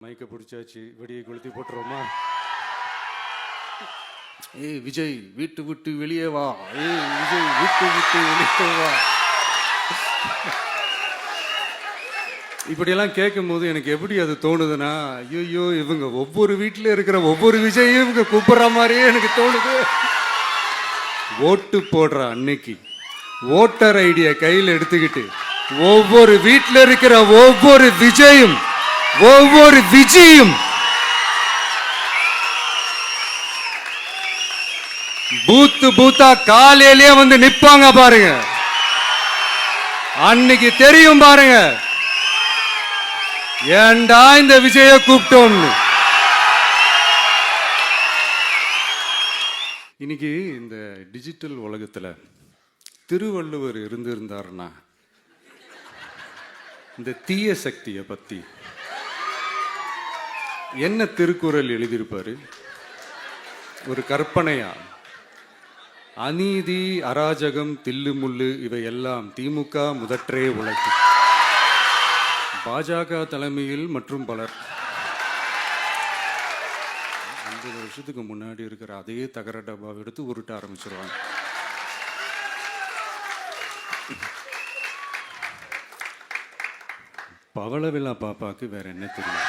மைக்க பிடிச்சாச்சு, வெடியை கொளுத்தி போட்டுருவோமா? ஏய் விஜய் வீட்டு விட்டு வெளியே வா, ஏய் விஜய் வீட்டு விட்டு வெளியே வா. இப்படியெல்லாம் கேட்கும்போது எனக்கு எப்படி அது தோணுதுன்னா, ஐயோ இவங்க ஒவ்வொரு வீட்டில் இருக்கிற ஒவ்வொரு விஜயும் இவங்க கூப்பிடுற மாதிரியே எனக்கு தோணுது. ஓட்டு போடுற அன்னைக்கு ஓட்டர் ஐடியை கையில் எடுத்துக்கிட்டு ஒவ்வொரு வீட்டில் இருக்கிற ஒவ்வொரு விஜயும் ஒவ்வொரு விஜயும் பூத்து பூத்தா காலையிலேயே வந்து நிப்பாங்க பாருங்க. அன்னைக்கு தெரியும் பாருங்க, ஏண்டா இந்த விஜய கூப்பிட்டோம்னு. இன்னைக்கு இந்த டிஜிட்டல் உலகத்துல திருவள்ளுவர் இருந்திருந்தாருன்னா இந்த தீய சக்தியை பத்தி என்ன திருக்குறள் எழுதியிருப்பாரு? ஒரு கற்பனையா, அநீதி அராஜகம் தில்லுமுள்ளு இவையெல்லாம் திமுக முதற்றே உலகு. பாஜக தலைமையில் மற்றும் பலர் 50 வருஷத்துக்கு முன்னாடி இருக்கிற அதே தகர டப்பாவை எடுத்து உருட்ட ஆரம்பிச்சிருவாங்க. பவளவிழா பாப்பாக்கு வேற என்ன தெரியும்?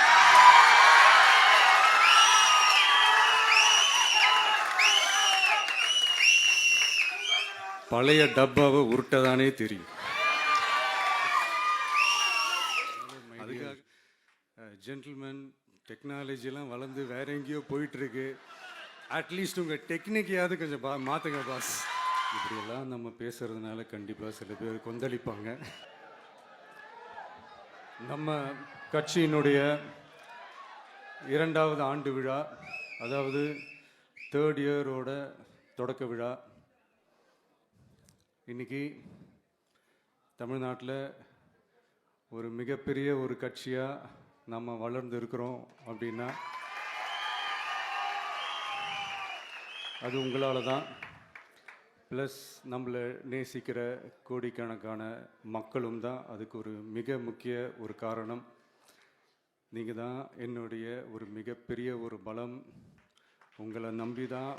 பழைய டப்பாவை உருட்டதானே தெரியும். அதுக்காக ஜென்டில்மேன் டெக்னாலஜிலாம் வளர்ந்து வேற எங்கேயோ போயிட்டு இருக்கு. அட்லீஸ்ட் உங்க டெக்னிக்கையாவது கொஞ்சம் மாத்துங்க பாஸ். இப்படியெல்லாம் நம்ம பேசுறதுனால கண்டிப்பாக சில பேர் கொந்தளிப்பாங்க. நம்ம கட்சியினுடைய 2வது ஆண்டு விழா, அதாவது 3rd இயரோட தொடக்க விழா இன்னைக்கு தமிழ்நாட்டில் ஒரு மிகப்பெரிய ஒரு கட்சியாக நம்ம வளர்ந்து இருக்கிறோம் அப்படின்னா அது உங்களால் தான். ப்ளஸ் நம்மளை நேசிக்கிற கோடிக்கணக்கான மக்களும் தான் அதுக்கு ஒரு மிக முக்கிய ஒரு காரணம். நீங்கள் தான் என்னுடைய ஒரு மிகப்பெரிய ஒரு பலம். உங்களை நம்பி தான்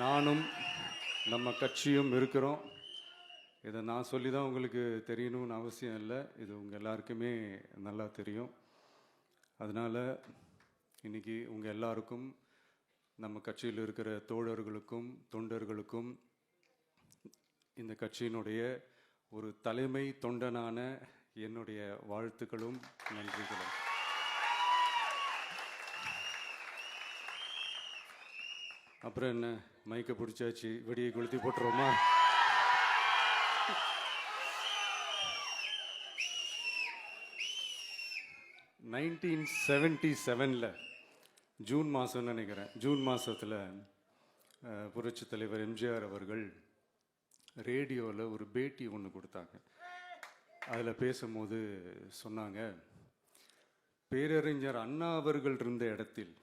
நானும் நம்ம கட்சியும் இருக்கிறோம். இதை நான் சொல்லி தான் உங்களுக்கு தெரியணும்னு அவசியம் இல்லை, இது உங்கள் எல்லாருக்குமே நல்லா தெரியும். அதனால் இன்றைக்கி உங்கள் எல்லாருக்கும், நம்ம கட்சியில் இருக்கிற தோழர்களுக்கும் தொண்டர்களுக்கும், இந்த கட்சியினுடைய ஒரு தலைமை தொண்டனான என்னுடைய வாழ்த்துக்களும் நன்றிகளும். அப்புறம் என்ன, மைக்க பிடிச்சாச்சு, வெடியை கொளுத்தி போட்டுருவோமா? (1977) ஜூன் மாதம்னு நினைக்கிறேன். ஜூன் மாதத்தில் புரட்சி தலைவர் எம்ஜிஆர் அவர்கள் ரேடியோவில் ஒரு பேட்டி ஒன்று கொடுத்தாங்க. அதில் பேசும்போது சொன்னாங்க, பேரறிஞர் அண்ணா அவர்கள் இருந்த இடத்தில்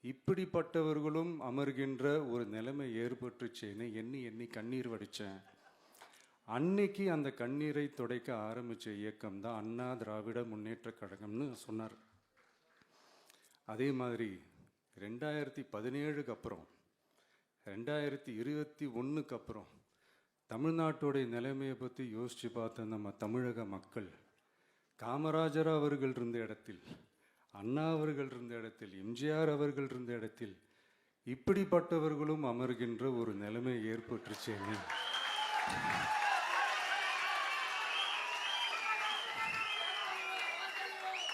இப்படிப்பட்டவர்களும் அமர்கின்ற ஒரு நிலைமை ஏற்பட்டுச்சேன்னு எண்ணி எண்ணி கண்ணீர் வடித்தேன். அன்னைக்கு அந்த கண்ணீரை துடைக்க ஆரம்பித்த இயக்கம் தான் அண்ணா திராவிட முன்னேற்ற கழகம்னு சொன்னார். அதே மாதிரி 2017 அப்புறம் 2021 அப்புறம் தமிழ்நாட்டுடைய நிலைமையை பற்றி யோசித்து பார்த்த நம்ம தமிழக மக்கள், காமராஜர் அவர்கள் இருந்த இடத்தில், அண்ணா அவர்கள் இருந்த இடத்தில், எம்ஜிஆர் அவர்கள் இருந்த இடத்தில் இப்படிப்பட்டவர்களும் அமர்கின்ற ஒரு நிலைமை ஏற்பட்டுச்சேன்னு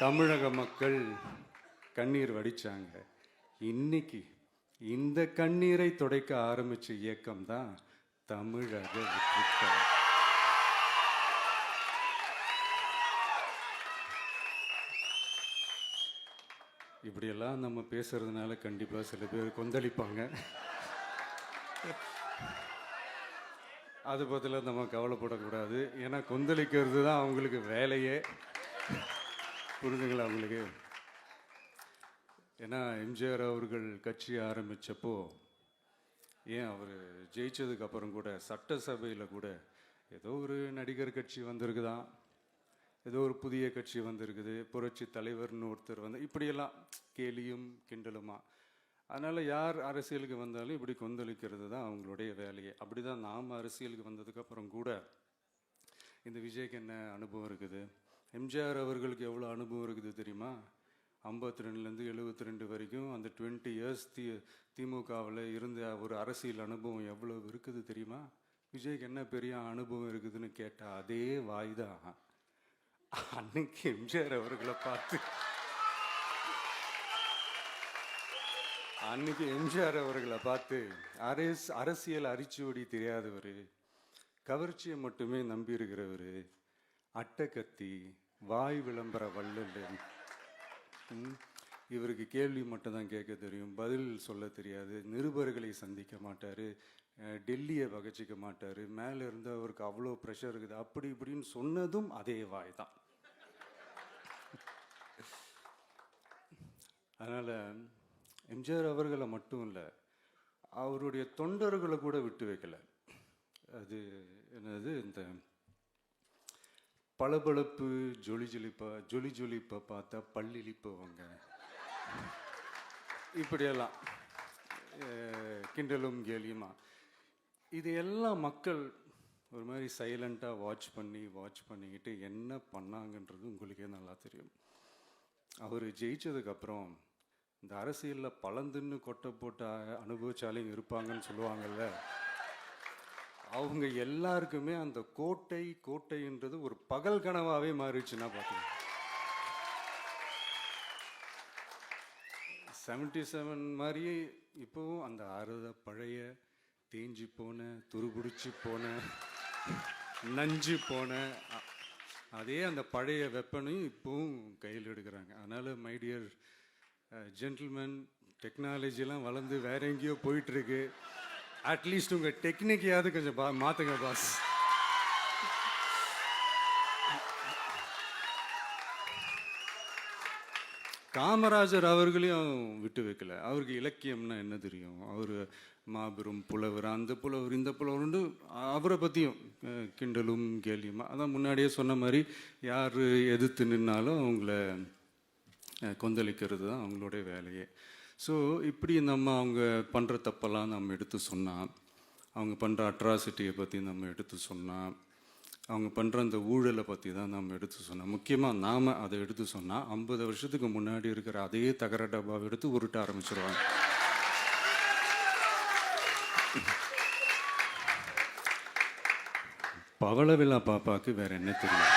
தமிழக மக்கள் கண்ணீர் வடிச்சாங்க. இன்னைக்கு இந்த கண்ணீரை துடைக்க ஆரம்பிச்ச இயக்கம் தான் தமிழக வெற்றிக்கழகம். இப்படியெல்லாம் நம்ம பேசுறதுனால கண்டிப்பாக சில பேர் கொந்தளிப்பாங்க. அது பற்றில நம்ம கவலைப்படக்கூடாது. ஏன்னா கொந்தளிக்கிறது தான் அவங்களுக்கு வேலையே. புரிஞ்சுங்களா அவங்களுக்கு? ஏன்னா எம்ஜிஆர் அவர்கள் கட்சி ஆரம்பித்தப்போ, ஏன் அவர் ஜெயிச்சதுக்கு அப்புறம் கூட சட்டசபையில் கூட ஏதோ ஒரு நடிகர் கட்சி வந்திருக்குதான், ஏதோ ஒரு புதிய கட்சி வந்திருக்குது, புரட்சி தலைவர்னு ஒருத்தர் வந்து, இப்படியெல்லாம் கேலியும் கிண்டலுமா. அதனால் யார் அரசியலுக்கு வந்தாலும் இப்படி கொந்தளிக்கிறது தான் அவங்களுடைய வேலையே. அப்படி தான் நாம் அரசியலுக்கு வந்ததுக்கப்புறம் கூட இந்த விஜய்க்கு என்ன அனுபவம் இருக்குது, எம்ஜிஆர் அவர்களுக்கு எவ்வளோ அனுபவம் இருக்குது தெரியுமா? 52லேருந்து 72 வரைக்கும் அந்த 20 இயர்ஸ் திமுகவில் இருந்த ஒரு அரசியல் அனுபவம் எவ்வளோ இருக்குது தெரியுமா? விஜய்க்கு என்ன பெரிய அனுபவம் இருக்குதுன்னு கேட்டால் அதே வாய் தான். அன்னைக்கு எம்ஜிஆர் அவர்களை பார்த்து அரசியல் அரிச்சுவடி தெரியாதவர், கவர்ச்சியை மட்டுமே நம்பி இருக்கிறவர், அட்டக்கத்தி, வாய் விளம்பர வள்ளல், இவருக்கு கேள்வி மட்டும் தான் கேட்க தெரியும், பதில் சொல்ல தெரியாது, நிருபர்களை சந்திக்க மாட்டார், டெல்லியை வகச்சிக்க மாட்டார், மேலே இருந்து அவருக்கு அவ்வளோ ப்ரெஷர் இருக்குது, அப்படி இப்படின்னு சொன்னதும் அதே வாய் தான். அதனால் எம்ஜிஆர் அவர்களை மட்டும் இல்லை, அவருடைய தொண்டர்களை கூட விட்டு வைக்கல. அது என்னது, இந்த பளபளப்பு ஜொலி ஜொலிப்பை பார்த்தா பல்லிழிப்பவங்க, இப்படியெல்லாம் கிண்டலும் கேலியுமா, இது எல்லாம் மக்கள் ஒரு மாதிரி சைலண்ட்டாக வாட்ச் பண்ணிக்கிட்டு என்ன பண்ணாங்கன்றது உங்களுக்கே நல்லா தெரியும். அவர் ஜெயிச்சதுக்கப்புறம் இந்த அரசியலில் பழந்துன்னு கொட்டை போட்ட அனுபவிச்சாலையும் இருப்பாங்கன்னு சொல்லுவாங்கல்ல, அவங்க எல்லாருக்குமே அந்த கோட்டைன்றது ஒரு பகல் கனவாகவே மாறிடுச்சுன்னா பார்த்தீங்க. 77 மாதிரியே இப்போவும் அந்த பழைய தேஞ்சி போன, துருபிடிச்சி போன, நஞ்சு போன அதே அந்த பழைய வெப்பனையும் இப்போவும் கையில் எடுக்கிறாங்க. அதனால் மை டியர் ஜென்டில்மேன், டெக்னாலஜிலாம் வளர்ந்து வேற எங்கேயோ போயிட்டுருக்கு, அட்லீஸ்ட் உங்கள் டெக்னிக்கையாவது கொஞ்சம் மாற்றுங்க பாஸ். காமராஜர் அவர்களையும் விட்டு வைக்கல. அவருக்கு இலக்கியம்னா என்ன தெரியும், அவர் மாபெரும் புலவர், அந்த புலவர் இந்த புலவர்னு அவரை பற்றியும் கிண்டலும் கேலியுமா. அதான் முன்னாடியே சொன்ன மாதிரி யார் எதிர்த்து நின்னாலும் அவங்கள கொந்தளிக்கிறது தான் அவங்களுடைய வேலையே. ஸோ இப்படி அவங்க பண்ணுற தப்பெல்லாம் நம்ம எடுத்து சொன்னால், அவங்க பண்ணுற அட்ராசிட்டியை பற்றி நம்ம எடுத்து சொன்னால், அவங்க பண்ணுற அந்த ஊழலை பற்றி தான் நம்ம எடுத்து சொன்னோம். முக்கியமாக நாம் அதை எடுத்து சொன்னால் 50 வருஷத்துக்கு முன்னாடி இருக்கிற அதே தகர டப்பாவை எடுத்து உருட்ட ஆரம்பிச்சிருவாங்க. பவளவிழா பாப்பாவுக்கு வேற என்ன தெரியும்?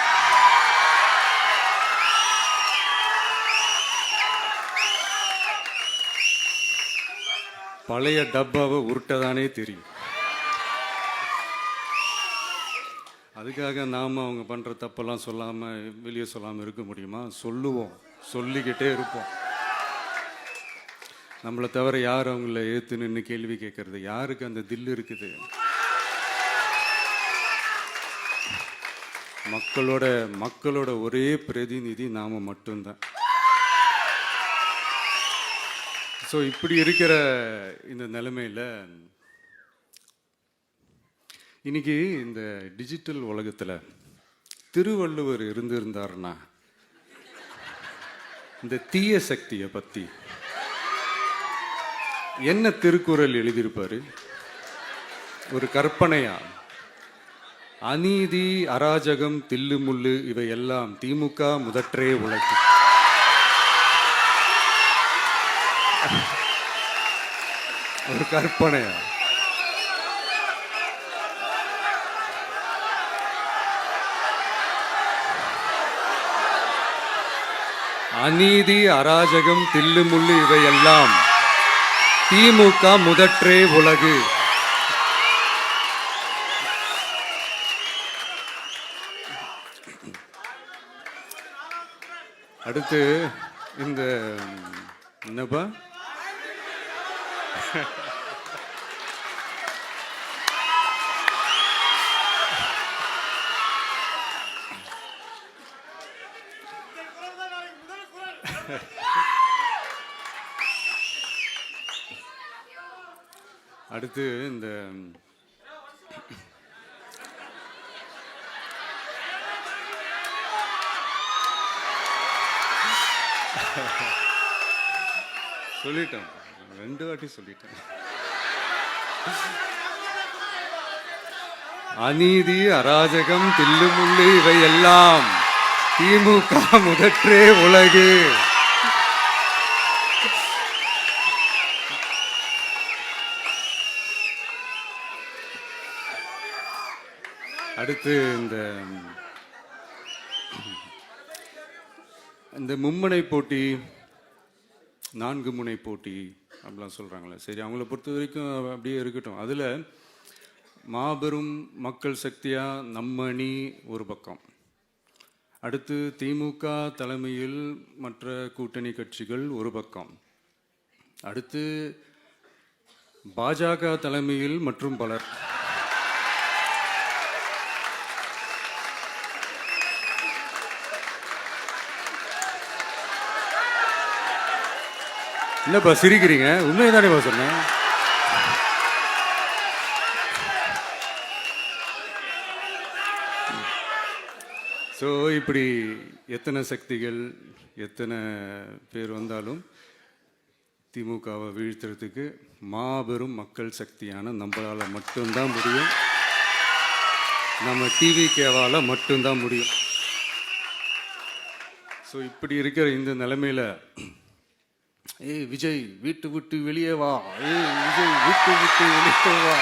பழைய டப்பாவை உருட்டதானே தெரியும். அதுக்காக நாம் அவங்க பண்ணுற தப்பெல்லாம் சொல்லாமல் வெளியே சொல்லாமல் இருக்க முடியுமா? சொல்லுவோம், சொல்லிக்கிட்டே இருப்போம். நம்மளை தவிர யார் அவங்கள ஏற்று நின்று கேள்வி கேட்கறது? யாருக்கு அந்த தில் இருக்குது? மக்களோட ஒரே பிரதிநிதி நாம் மட்டும்தான். ஸோ இப்படி இருக்கிற இந்த நிலைமையில் இன்னைக்கு இந்த டிஜிட்டல் உலகத்தில் திருவள்ளுவர் இருந்திருந்தாருன்னா இந்த தீய சக்தியை பற்றி என்ன திருக்குறள் எழுதியிருப்பாரு? ஒரு கற்பனையா, அநீதி, அராஜகம், தில்லுமுள்ளு இவையெல்லாம் திமுக முதற்றே உலகு. ஒரு கற்பனையா? அநீதி, அராஜகம், தில்லுமுள்ளு இவையெல்லாம் திமுக முதற்றே உலகு. அடுத்து இந்த என்னப்பா அடுத்து இந்த சொல்லிட்டேன், 2 வாட்டி சொல்லிட்டேன். அநீதி, அராஜகம், தில்லுமுள்ளு இவை எல்லாம் திமுக முதற்றே உலகு. அடுத்து இந்த மும்முனை போட்டி, 4 முனை போட்டி அப்படிலாம் சொல்கிறாங்களே, சரி அவங்கள பொறுத்த வரைக்கும் அப்படியே இருக்கட்டும். அதில் மாபெரும் மக்கள் சக்தியா நம்ம அணி ஒரு பக்கம், அடுத்து திமுக தலைமையில் மற்ற கூட்டணி கட்சிகள் ஒரு பக்கம், அடுத்து பாஜக தலைமையில் மற்றும் பலர். என்னப்பா சிரிக்கிறீங்க? உண்மையை சொன்னேன். ஸோ இப்படி எத்தனை சக்திகள், எத்தனை பேர் வந்தாலும் திமுகவை வீழ்த்துறதுக்கு மாபெரும் மக்கள் சக்தியான நம்மளால் மட்டும்தான் முடியும். நம்ம டிவிகேவால் மட்டும்தான் முடியும். ஸோ இப்படி இருக்கிற இந்த நிலைமையில், ஏய் விஜய் வீட்டு விட்டு வெளியே வா, ஏய் விஜய் வீட்டு விட்டு வெளியே வா,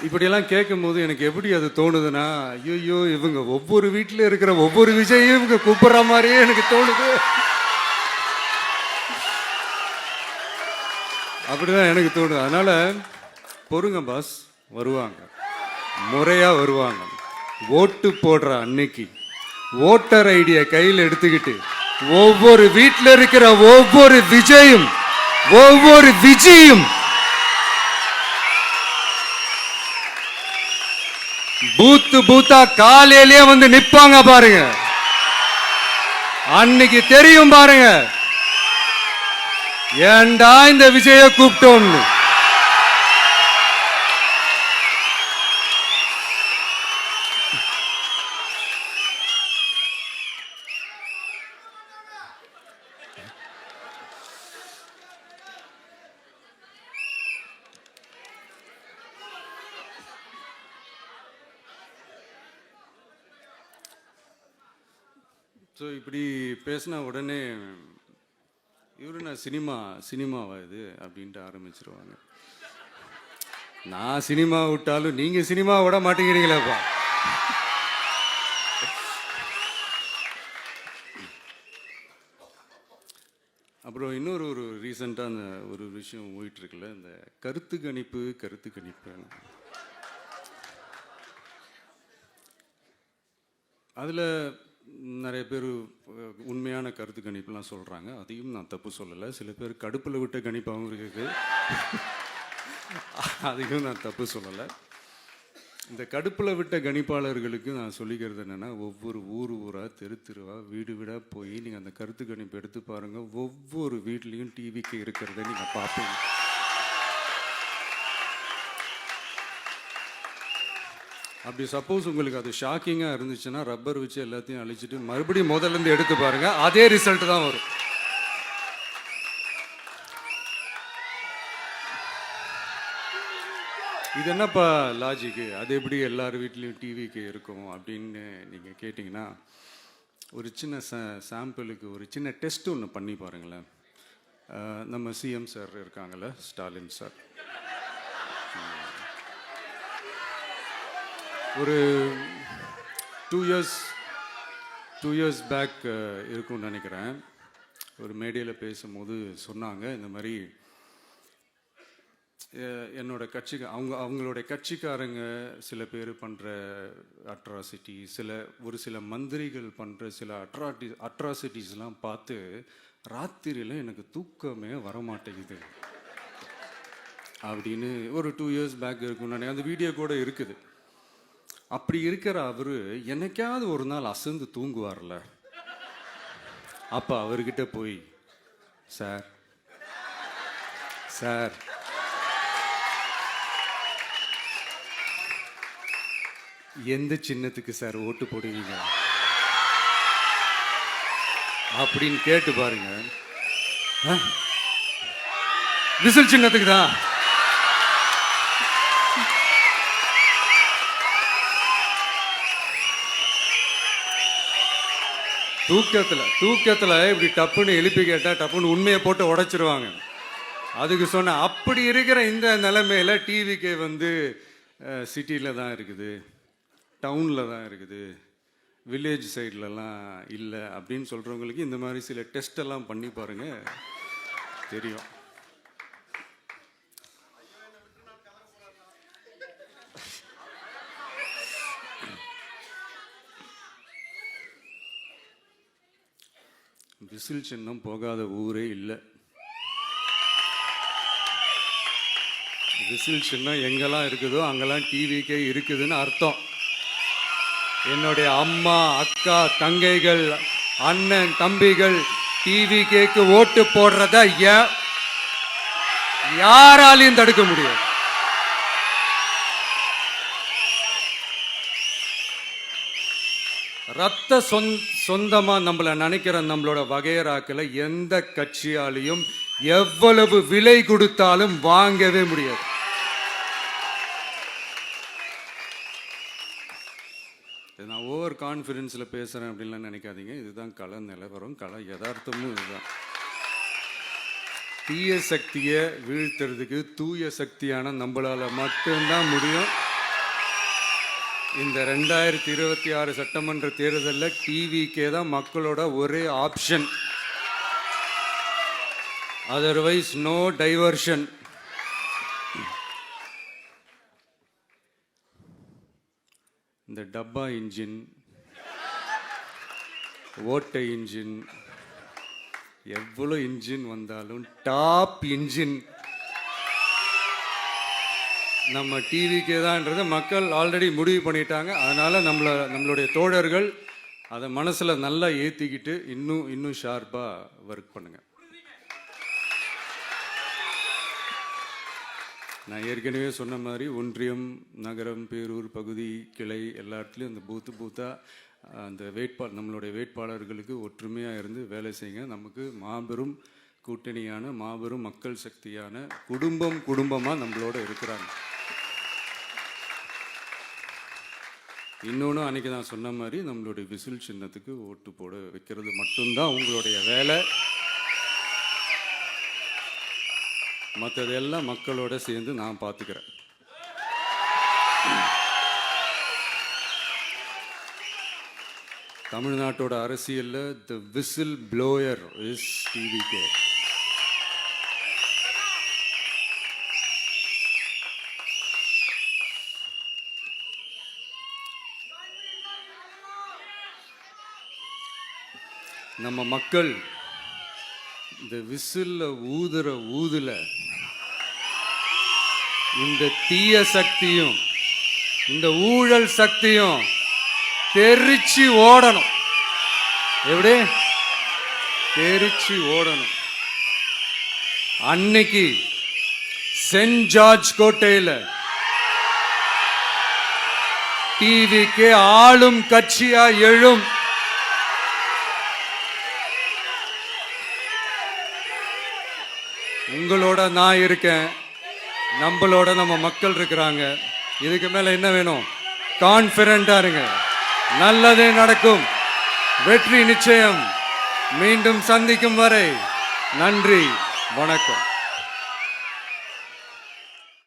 இப்படியெல்லாம் கேட்கும்போது எனக்கு எப்படி அது தோணுதுன்னா, ஐயோ இவங்க ஒவ்வொரு வீட்டில் இருக்கிற ஒவ்வொரு விஜயும் இவங்க கூப்பிடுற மாதிரியே எனக்கு தோணுது. அப்படிதான் எனக்கு தோணுது. அதனால பொறுங்க பாஸ், வருவாங்க, முறையா வருவாங்க. ஓட்டு போடுற அன்னைக்கு ஓட்டர் ஐடியை கையில் எடுத்துக்கிட்டு ஒவ்வொரு வீட்டில் இருக்கிற ஒவ்வொரு விஜயும் பூத்தா காலையிலேயே வந்து நிப்பாங்க பாருங்க. அன்னைக்கு தெரியும் பாருங்க, ஏண்டா இந்த விஜய கூப்பிட்டோம்னு. ஸோ இப்படி பேசினா உடனே இவரு நான் சினிமாவா இது அப்படின்ட்டு ஆரம்பிச்சிருவாங்க. நான் சினிமா விட்டாலும் நீங்கள் சினிமா விட மாட்டேங்கிறீங்களேப்பா. அப்புறம் இன்னொரு ரீசெண்டாக அந்த ஒரு விஷயம் போயிட்டுருக்குல்ல, இந்த கருத்து கணிப்பு அதில் நிறைய பேர் உண்மையான கருத்து கணிப்புலாம் சொல்கிறாங்க. அதையும் நான் தப்பு சொல்லலை. சில பேர் கடுப்பில் விட்ட கணிப்பாகவும் இருக்குது, அதையும் நான் தப்பு சொல்லலை. இந்த கடுப்பில் விட்ட கணிப்பாளர்களுக்கு நான் சொல்லிக்கிறது என்னென்னா, ஒவ்வொரு ஊராக தெருவா வீடு வீடாக போய் நீங்கள் அந்த கருத்து கணிப்பு எடுத்து பாருங்கள். ஒவ்வொரு வீட்லேயும் டிவிக்கு இருக்கிறத நீங்கள் பார்ப்பீங்க. அப்படி சப்போஸ் உங்களுக்கு அது ஷாக்கிங்காக இருந்துச்சுன்னா ரப்பர் வச்சு எல்லாத்தையும் அழிச்சிட்டு மறுபடியும் முதல்லேருந்து எடுத்து பாருங்கள், அதே ரிசல்ட் தான் வரும். இது என்னப்பா லாஜிக்கு, அது எப்படி எல்லார் வீட்லேயும் டிவிக்கு இருக்கும் அப்படின்னு நீங்கள் கேட்டிங்கன்னா, ஒரு சின்ன சாம்பிளுக்கு ஒரு சின்ன டெஸ்ட் ஒன்று பண்ணி பாருங்களேன். நம்ம சிஎம் சார் இருக்காங்கள்ல, ஸ்டாலின் சார், ஒரு 2 இயர்ஸ் பேக் இருக்கும்னு நினைக்கிறேன், ஒரு மேடையில் பேசும்போது சொன்னாங்க, இந்த மாதிரி என்னோட கட்சிக்கு அவங்களுடைய கட்சிக்காரங்க சில பேர் பண்ணுற அட்ராசிட்டி, ஒரு சில மந்திரிகள் பண்ணுற சில அட்ராசிட்டிஸ்லாம் பார்த்து ராத்திரியில் எனக்கு தூக்கமே வரமாட்டேங்குது அப்படின்னு ஒரு 2 இயர்ஸ் பேக் இருக்கும்னு நினைக்கிறேன். அந்த வீடியோ கூட இருக்குது. அப்படி இருக்கிற அவரு என்னைக்காவது ஒரு நாள் அசந்து தூங்குவார்ல, அப்ப அவர்கிட்ட போய், சார் எந்த சின்னத்துக்கு சார் ஓட்டு போடுவீங்க அப்படின்னு கேட்டு பாருங்க. விசில் சின்னத்துக்கு தான். தூக்கத்துல இப்படி டப்புன்னு எழுப்பி கேட்டா டப்புன்னு உண்மையை போட்டு உடைச்சிருவாங்க. அதுக்கு சொன்ன அப்படி இருக்கிற இந்த நிலைமையில டிவிக்கே சிட்டியில் தான் இருக்குது, டவுனில் தான் இருக்குது, வில்லேஜ் சைட்லலாம் இல்லை அப்படின்னு சொல்கிறவங்களுக்கு இந்த மாதிரி சில டெஸ்ட் எல்லாம் பண்ணி பாருங்க, தெரியும். விசில் சின்னம் போகாத ஊரே இல்லை. விசில் சின்னம் எங்கெல்லாம் இருக்குதோ அங்கெல்லாம் டிவிக்கே இருக்குதுன்னு அர்த்தம். என்னுடைய அம்மா, அக்கா, தங்கைகள், அண்ணன், தம்பிகள் டிவிக்கேக்கு ஓட்டு போடுறத யாராலையும் தடுக்க முடியாது. ரத்த சொந்தமா நம்மள நினைக்கிற நம்மளோட வகையராக்களை எந்த கட்சியாலையும் எவ்வளவு விலை கொடுத்தாலும் வாங்கவே முடியாது. நான் ஓவர் கான்ஃபிடென்ஸில் பேசுகிறேன் அப்படின்லாம் நினைக்காதீங்க. இதுதான் கள நிலவரம், கள யதார்த்தமும் இதுதான். தீய சக்தியை வீழ்த்துறதுக்கு தூய சக்தியான நம்மளால் மட்டும்தான் முடியும். இந்த 2026 சட்டமன்ற தேர்தலில் டிவிக்கே தான் மக்களோட ஒரே ஆப்ஷன். Otherwise no diversion. இந்த டப்பா இன்ஜின், ஓட்டை இன்ஜின், எவ்வளோ இன்ஜின் வந்தாலும் டாப் இன்ஜின் நம்ம டிவிக்கே தான்ன்றது மக்கள் ஆல்ரெடி முடிவு பண்ணிட்டாங்க. அதனால் நம்மளுடைய தோழர்கள் அதை மனசில் நல்லா ஏற்றிக்கிட்டு இன்னும் ஷார்ப்பாக ஒர்க் பண்ணுங்கள். நான் ஏற்கனவே சொன்ன மாதிரி ஒன்றியம், நகரம், பேரூர், பகுதி, கிளை எல்லா இடத்துலையும் அந்த பூத்தாக அந்த நம்மளுடைய வேட்பாளர்களுக்கு ஒற்றுமையாக இருந்து வேலை செய்யுங்க. நமக்கு மாபெரும் கூட்டணியான மாபெரும் மக்கள் சக்தியான குடும்பமாக நம்மளோட இருக்கிறாங்க. இன்னொன்று அன்றைக்கி நான் சொன்ன மாதிரி நம்மளுடைய விசில் சின்னத்துக்கு ஓட்டு போட வைக்கிறது மட்டும்தான் உங்களுடைய வேலை. மற்றதெல்லாம் மக்களோட சேர்ந்து நான் பார்த்துக்கிறேன். தமிழ்நாட்டோட அரசியலில் தி விசில் ப்ளோயர் இஸ் டிவிகே. நம்ம மக்கள் இந்த விசில்ல ஊதுல இந்த தீய சக்தியும் இந்த ஊழல் சக்தியும் தெரிச்சு ஓடணும். எப்படி தெரிச்சு ஓடணும்? அன்னைக்கு சென்ட் ஜார்ஜ் கோட்டையில் டிவிக்கு ஆளும் கட்சியா எழும். உங்களோட நான் இருக்கேன், நம்மளோட நம்ம மக்கள் இருக்கிறாங்க. இதுக்கு மேல என்ன வேணும்? கான்ஃபிடென்ட்டா இருங்க, நல்லதே நடக்கும், வெற்றி நிச்சயம். மீண்டும் சந்திக்கும் வரை நன்றி, வணக்கம்.